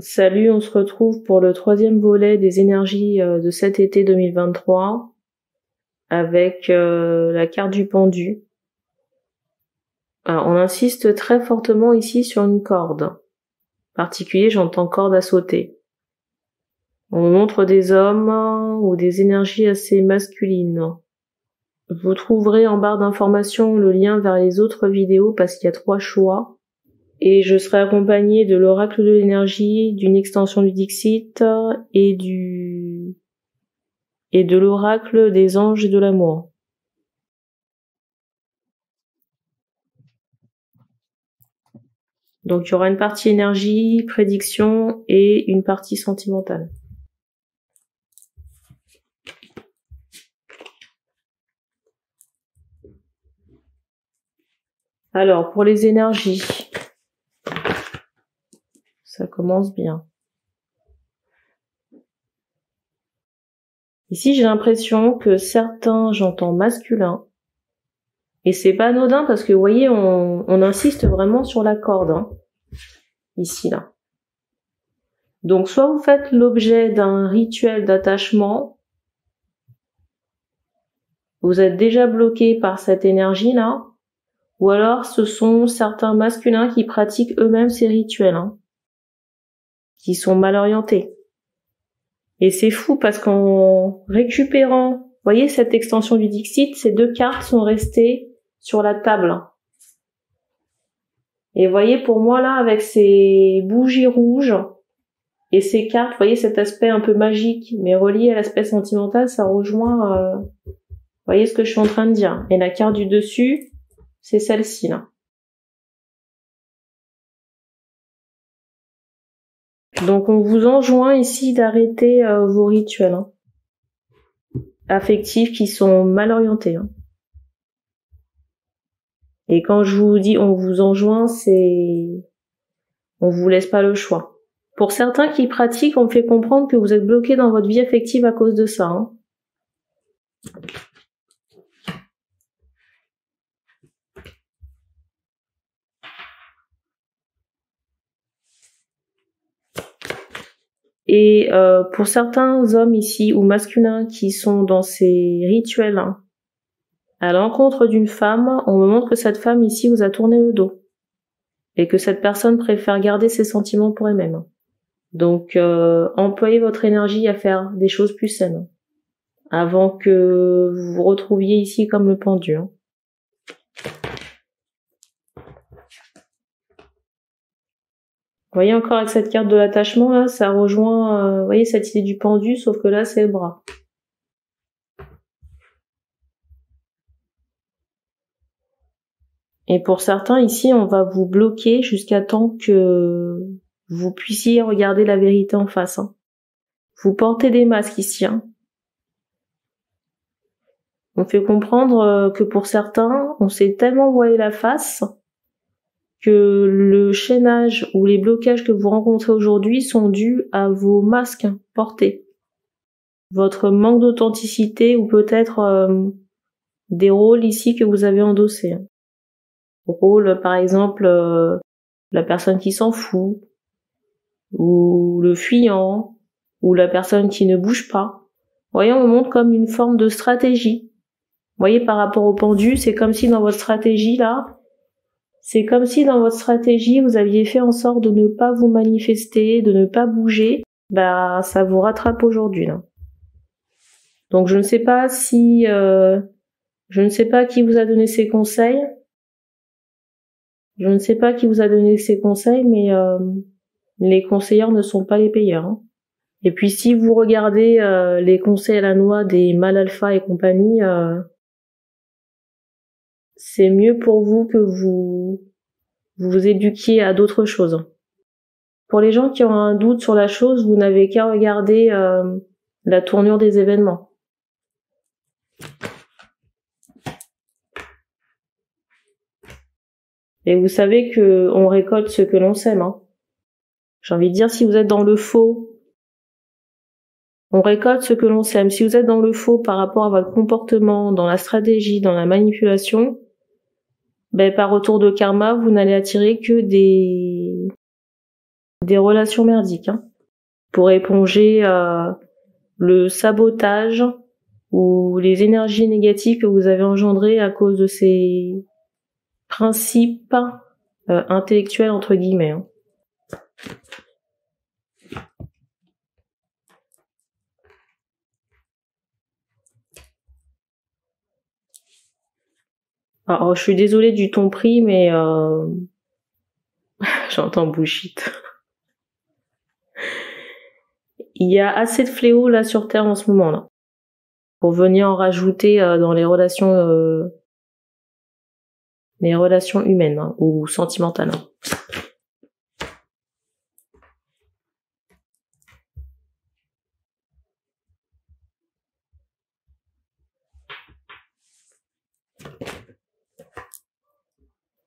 Salut, on se retrouve pour le 3e volet des énergies de cet été 2023 avec la carte du pendu. Alors, on insiste très fortement ici sur une corde. En particulier, j'entends corde à sauter. On me montre des hommes ou des énergies assez masculines. Vous trouverez en barre d'informations le lien vers les autres vidéos parce qu'il y a 3 choix. Et je serai accompagnée de l'oracle de l'énergie, d'une extension du Dixit et de l'oracle des anges et de l'amour. Donc il y aura une partie énergie, prédiction et une partie sentimentale. Alors pour les énergies, ça commence bien. Ici j'ai l'impression que certains, j'entends masculin, et c'est pas anodin parce que vous voyez, on insiste vraiment sur la corde, hein, ici là. Donc soit vous faites l'objet d'un rituel d'attachement, vous êtes déjà bloqué par cette énergie là, ou alors ce sont certains masculins qui pratiquent eux-mêmes ces rituels, hein, qui sont mal orientés. Et c'est fou parce qu'en récupérant, vous voyez cette extension du Dixit, ces 2 cartes sont restées sur la table. Et vous voyez, pour moi là, avec ces bougies rouges et ces cartes, vous voyez cet aspect un peu magique, mais relié à l'aspect sentimental, ça rejoint, vous voyez ce que je suis en train de dire. Et la carte du dessus, c'est celle-ci là. Donc on vous enjoint ici d'arrêter vos rituels affectifs qui sont mal orientés. Et quand je vous dis on vous enjoint, c'est on vous laisse pas le choix. Pour certains qui pratiquent, on me fait comprendre que vous êtes bloqué dans votre vie affective à cause de ça. Et pour certains hommes ici ou masculins qui sont dans ces rituels à l'encontre d'une femme, on me montre que cette femme ici vous a tourné le dos et que cette personne préfère garder ses sentiments pour elle-même. Donc employez votre énergie à faire des choses plus saines avant que vous vous retrouviez ici comme le pendu. Vous voyez encore avec cette carte de l'attachement là, ça rejoint, vous voyez cette idée du pendu, sauf que là c'est le bras. Et pour certains ici, on va vous bloquer jusqu'à temps que vous puissiez regarder la vérité en face. Vous portez des masques ici. On fait comprendre que pour certains, on s'est tellement voilé la face que le chaînage ou les blocages que vous rencontrez aujourd'hui sont dus à vos masques portés. Votre manque d'authenticité ou peut-être des rôles ici que vous avez endossés. Rôle, par exemple, la personne qui s'en fout, ou le fuyant, ou la personne qui ne bouge pas. Vous voyez, on montre comme une forme de stratégie. Vous voyez, par rapport au pendu, c'est comme si dans votre stratégie, là, c'est comme si dans votre stratégie, vous aviez fait en sorte de ne pas vous manifester, de ne pas bouger. Bah, ça vous rattrape aujourd'hui, là. Donc, je ne sais pas si... je ne sais pas qui vous a donné ces conseils. Je ne sais pas qui vous a donné ces conseils, mais les conseillers ne sont pas les payeurs. Et puis si vous regardez les conseils à la noix des mâles alpha et compagnie, c'est mieux pour vous que vous vous éduquiez à d'autres choses. Pour les gens qui ont un doute sur la chose, vous n'avez qu'à regarder la tournure des événements. Et vous savez que on récolte ce que l'on sème. J'ai envie de dire, si vous êtes dans le faux, on récolte ce que l'on sème. Si vous êtes dans le faux par rapport à votre comportement, dans la stratégie, dans la manipulation, ben par retour de karma, vous n'allez attirer que des relations merdiques, hein, pour éponger le sabotage ou les énergies négatives que vous avez engendrées à cause de ces principes intellectuels entre guillemets, hein. Alors, je suis désolée du ton pris, mais j'entends bullshit. Il y a assez de fléaux là sur Terre en ce moment là, pour venir en rajouter dans les relations humaines, hein, ou sentimentales, hein.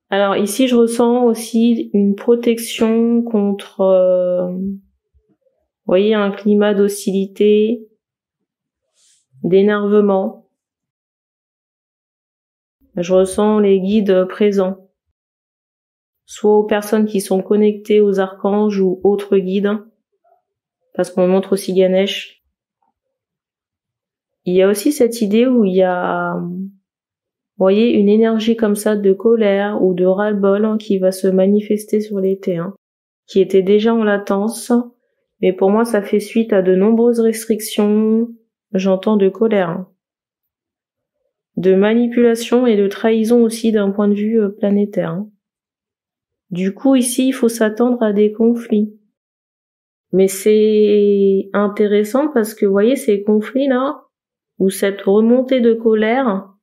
Alors ici, je ressens aussi une protection contre, vous voyez, un climat d'hostilité, d'énervement. Je ressens les guides présents, soit aux personnes qui sont connectées aux archanges ou autres guides, parce qu'on montre aussi Ganesh. Il y a aussi cette idée où il y a, vous voyez, une énergie comme ça de colère ou de ras-le-bol, hein, qui va se manifester sur l'été, hein, qui était déjà en latence, mais pour moi ça fait suite à de nombreuses restrictions, j'entends de colère, hein, de manipulation et de trahison aussi d'un point de vue planétaire, hein. Du coup ici il faut s'attendre à des conflits. Mais c'est intéressant parce que vous voyez ces conflits là, ou cette remontée de colère,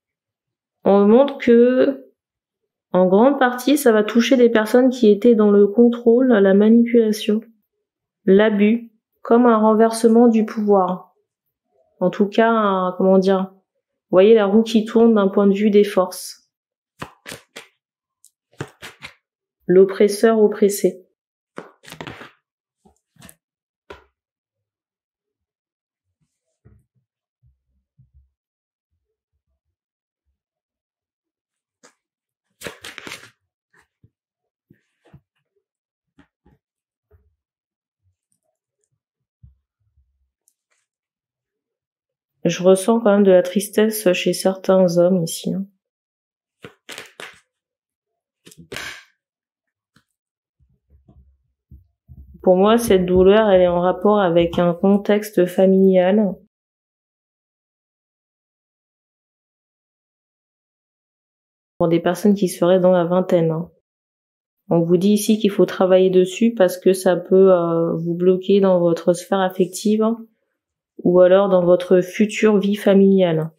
on montre que en grande partie ça va toucher des personnes qui étaient dans le contrôle, la manipulation, l'abus, comme un renversement du pouvoir. En tout cas, comment dire, vous voyez la roue qui tourne d'un point de vue des forces. L'oppresseur oppressé. Je ressens quand même de la tristesse chez certains hommes ici, hein. Pour moi, cette douleur, elle est en rapport avec un contexte familial. Pour des personnes qui seraient dans la vingtaine, hein. On vous dit ici qu'il faut travailler dessus parce que ça peut vous bloquer dans votre sphère affective, hein, ou alors dans votre future vie familiale,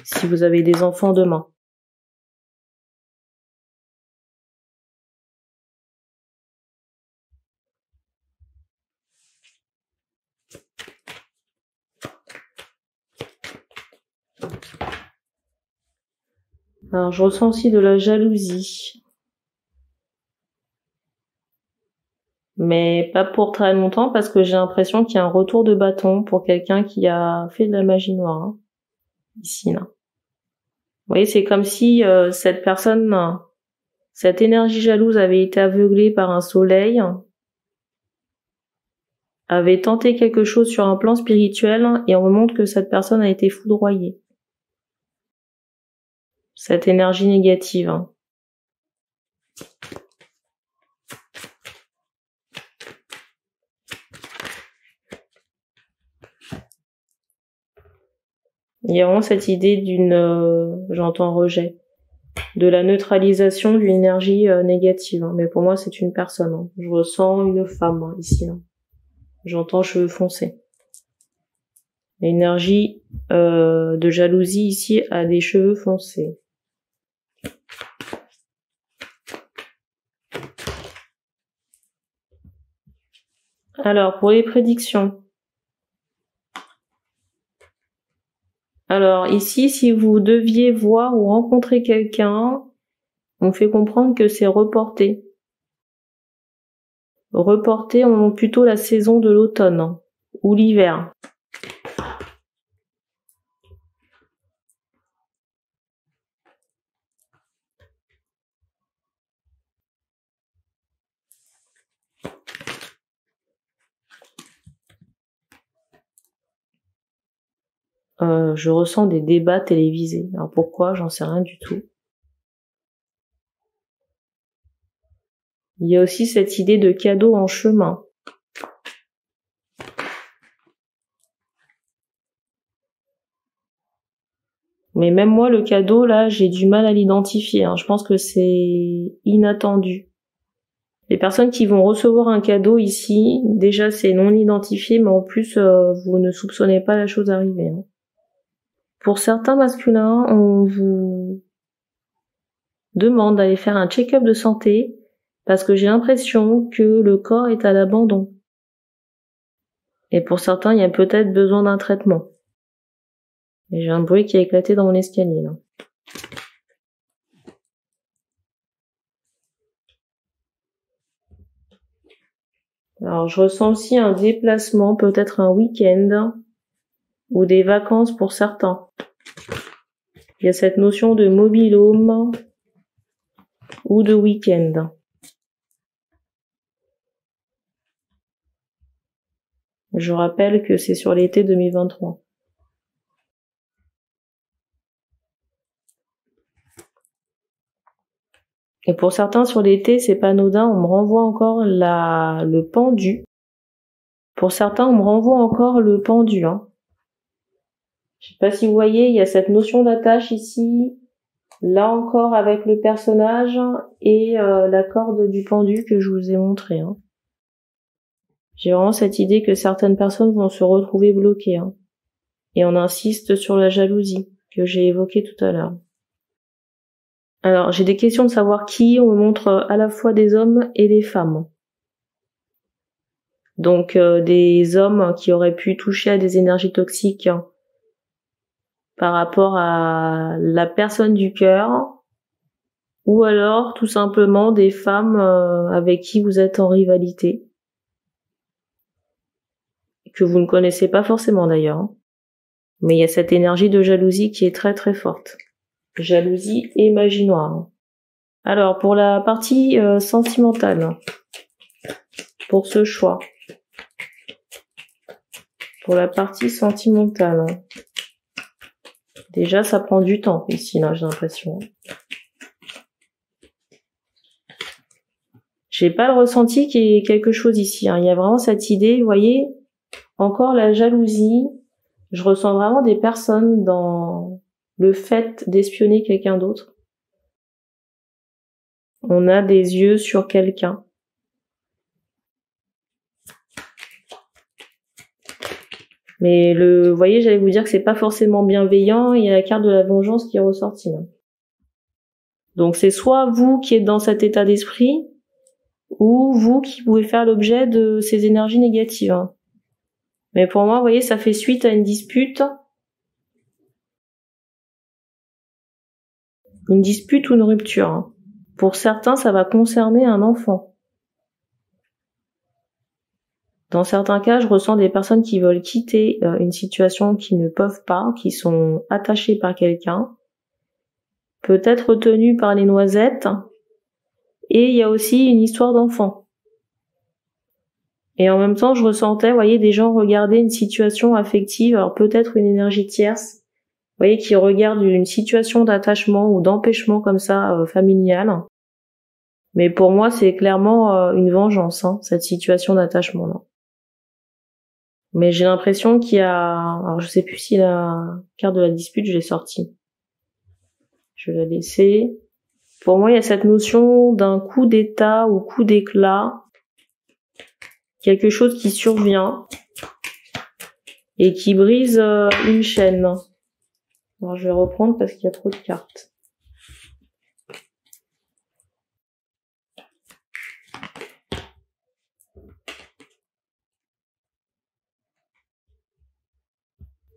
si vous avez des enfants demain. Alors, je ressens aussi de la jalousie. Mais pas pour très longtemps parce que j'ai l'impression qu'il y a un retour de bâton pour quelqu'un qui a fait de la magie noire, hein, ici, là. Vous voyez, c'est comme si cette personne, cette énergie jalouse avait été aveuglée par un soleil, avait tenté quelque chose sur un plan spirituel et on me montre que cette personne a été foudroyée. Cette énergie négative, hein. Il y a vraiment cette idée j'entends rejet, de la neutralisation d'une énergie négative, hein. Mais pour moi, c'est une personne, hein. Je ressens une femme, hein, ici, hein. J'entends cheveux foncés. L'énergie de jalousie ici a des cheveux foncés. Alors, pour les prédictions. Alors, ici, si vous deviez voir ou rencontrer quelqu'un, on fait comprendre que c'est reporté. Reporté, on montre plutôt la saison de l'automne, hein, ou l'hiver. je ressens des débats télévisés. Alors pourquoi? J'en sais rien du tout. Il y a aussi cette idée de cadeau en chemin. Mais même moi, le cadeau, là, j'ai du mal à l'identifier. Hein. Je pense que c'est inattendu. Les personnes qui vont recevoir un cadeau ici, déjà, c'est non identifié, mais en plus, vous ne soupçonnez pas la chose arriver. Hein. Pour certains masculins, on vous demande d'aller faire un check-up de santé parce que j'ai l'impression que le corps est à l'abandon. Et pour certains, il y a peut-être besoin d'un traitement. Et j'ai un bruit qui a éclaté dans mon escalier, là. Alors, je ressens aussi un déplacement, peut-être un week-end ou des vacances pour certains. Il y a cette notion de mobil-home ou de week-end. Je rappelle que c'est sur l'été 2023. Et pour certains, sur l'été, c'est pas anodin, on me renvoie encore le pendu. Pour certains, on me renvoie encore le pendu. Hein. Je sais pas si vous voyez, il y a cette notion d'attache ici, là encore avec le personnage et la corde du pendu que je vous ai montré. Hein. J'ai vraiment cette idée que certaines personnes vont se retrouver bloquées. Hein. Et on insiste sur la jalousie que j'ai évoquée tout à l'heure. Alors, j'ai des questions de savoir qui. On me montre à la fois des hommes et des femmes. Donc, des hommes qui auraient pu toucher à des énergies toxiques par rapport à la personne du cœur, ou alors tout simplement des femmes avec qui vous êtes en rivalité, que vous ne connaissez pas forcément d'ailleurs. Mais il y a cette énergie de jalousie qui est très très forte. Jalousie et magie noire. Alors, pour la partie sentimentale, pour ce choix, pour la partie sentimentale, déjà ça prend du temps ici, là, j'ai l'impression. J'ai pas le ressenti qu'il y ait quelque chose ici. Hein. Il y a vraiment cette idée, vous voyez, encore la jalousie. Je ressens vraiment des personnes dans le fait d'espionner quelqu'un d'autre. On a des yeux sur quelqu'un. Mais vous voyez, j'allais vous dire que c'est pas forcément bienveillant. Il y a la carte de la vengeance qui est ressortie. Là. Donc c'est soit vous qui êtes dans cet état d'esprit, ou vous qui pouvez faire l'objet de ces énergies négatives. Hein. Mais pour moi, vous voyez, ça fait suite à une dispute. Une dispute ou une rupture. Hein. Pour certains, ça va concerner un enfant. Dans certains cas, je ressens des personnes qui veulent quitter une situation qu'ils ne peuvent pas, qui sont attachées par quelqu'un, peut-être retenues par les noisettes, et il y a aussi une histoire d'enfant. Et en même temps, je ressentais, vous voyez, des gens regarder une situation affective, alors peut-être une énergie tierce, vous voyez, qui regarde une situation d'attachement ou d'empêchement comme ça, familial. Mais pour moi, c'est clairement une vengeance, hein, cette situation d'attachement-là. Mais j'ai l'impression qu'il y a... Alors je sais plus si la carte de la dispute, je l'ai sortie. Je vais la laisser. Pour moi, il y a cette notion d'un coup d'état ou coup d'éclat. Quelque chose qui survient et qui brise une chaîne. Alors je vais reprendre parce qu'il y a trop de cartes.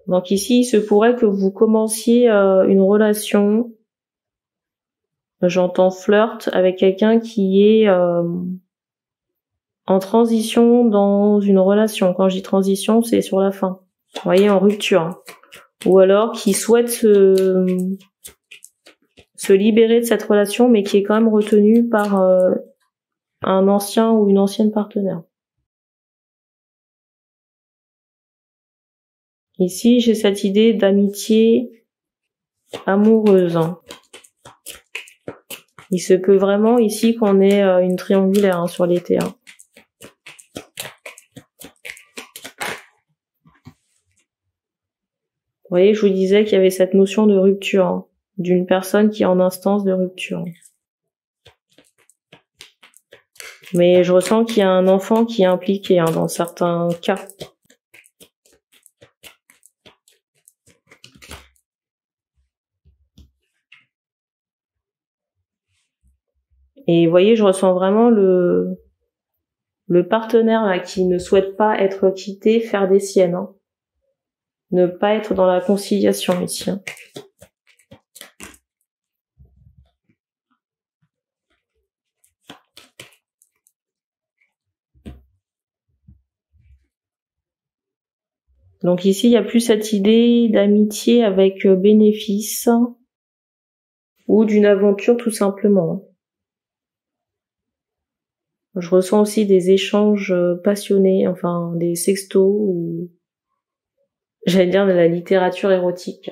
Donc ici, il se pourrait que vous commenciez une relation, j'entends flirt, avec quelqu'un qui est en transition dans une relation. Quand je dis transition, c'est sur la fin. Vous voyez, en rupture. Ou alors qui souhaite se libérer de cette relation, mais qui est quand même retenu par un ancien ou une ancienne partenaire. Ici, j'ai cette idée d'amitié amoureuse. Il se peut vraiment ici qu'on ait une triangulaire sur l'été. Vous voyez, je vous disais qu'il y avait cette notion de rupture, d'une personne qui est en instance de rupture. Mais je ressens qu'il y a un enfant qui est impliqué dans certains cas. Et vous voyez, je ressens vraiment le partenaire là, qui ne souhaite pas être quitté, faire des siennes. Ne pas être dans la conciliation ici. Donc ici, il n'y a plus cette idée d'amitié avec bénéfice ou d'une aventure tout simplement. Je ressens aussi des échanges passionnés, enfin des sextos ou j'allais dire de la littérature érotique.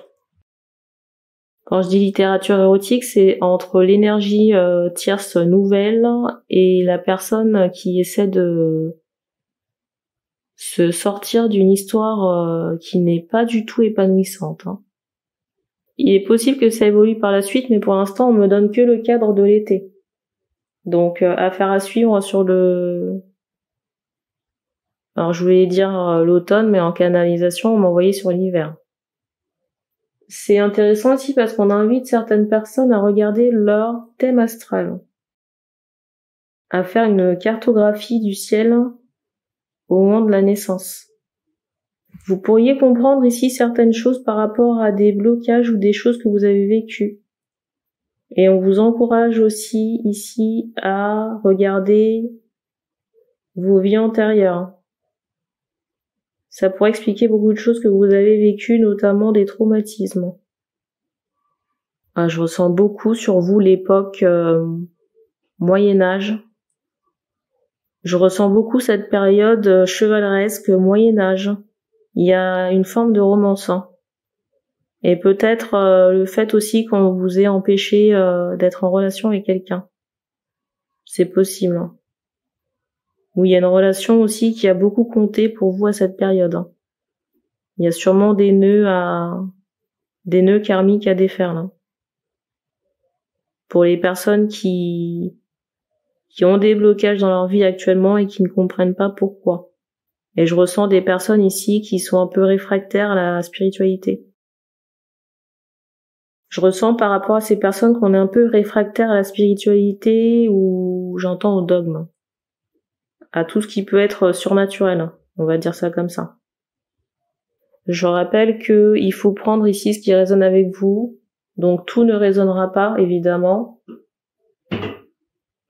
Quand je dis littérature érotique, c'est entre l'énergie tierce nouvelle et la personne qui essaie de se sortir d'une histoire qui n'est pas du tout épanouissante. Il est possible que ça évolue par la suite, mais pour l'instant, on me donne que le cadre de l'été. Donc, affaire à suivre sur le... Alors, je voulais dire l'automne, mais en canalisation, on m'a envoyé sur l'hiver. C'est intéressant aussi parce qu'on invite certaines personnes à regarder leur thème astral, à faire une cartographie du ciel au moment de la naissance. Vous pourriez comprendre ici certaines choses par rapport à des blocages ou des choses que vous avez vécues. Et on vous encourage aussi ici à regarder vos vies antérieures. Ça pourrait expliquer beaucoup de choses que vous avez vécues, notamment des traumatismes. Je ressens beaucoup sur vous l'époque Moyen-Âge. Je ressens beaucoup cette période chevaleresque Moyen-Âge. Il y a une forme de romance. Et peut-être le fait aussi qu'on vous ait empêché d'être en relation avec quelqu'un. C'est possible. Ou il y a une relation aussi qui a beaucoup compté pour vous à cette période. Il y a sûrement des nœuds karmiques à défaire là. Pour les personnes qui ont des blocages dans leur vie actuellement et qui ne comprennent pas pourquoi. Et je ressens des personnes ici qui sont un peu réfractaires à la spiritualité. Je ressens par rapport à ces personnes qu'on est un peu réfractaires à la spiritualité ou j'entends au dogme. À tout ce qui peut être surnaturel. On va dire ça comme ça. Je rappelle que il faut prendre ici ce qui résonne avec vous. Donc tout ne résonnera pas, évidemment.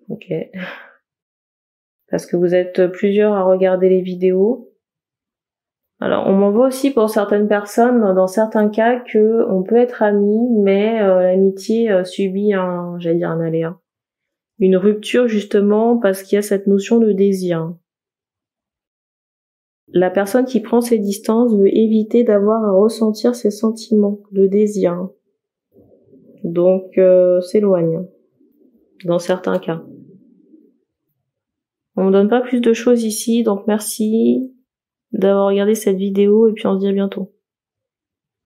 Ok. Parce que vous êtes plusieurs à regarder les vidéos. Alors, on m'envoie aussi pour certaines personnes, dans certains cas, que on peut être amis, mais l'amitié subit un aléa. Une rupture, justement, parce qu'il y a cette notion de désir. La personne qui prend ses distances veut éviter d'avoir à ressentir ses sentiments, le désir. Donc, s'éloigne. Dans certains cas. On me donne pas plus de choses ici, donc merci d'avoir regardé cette vidéo et puis on se dit à bientôt.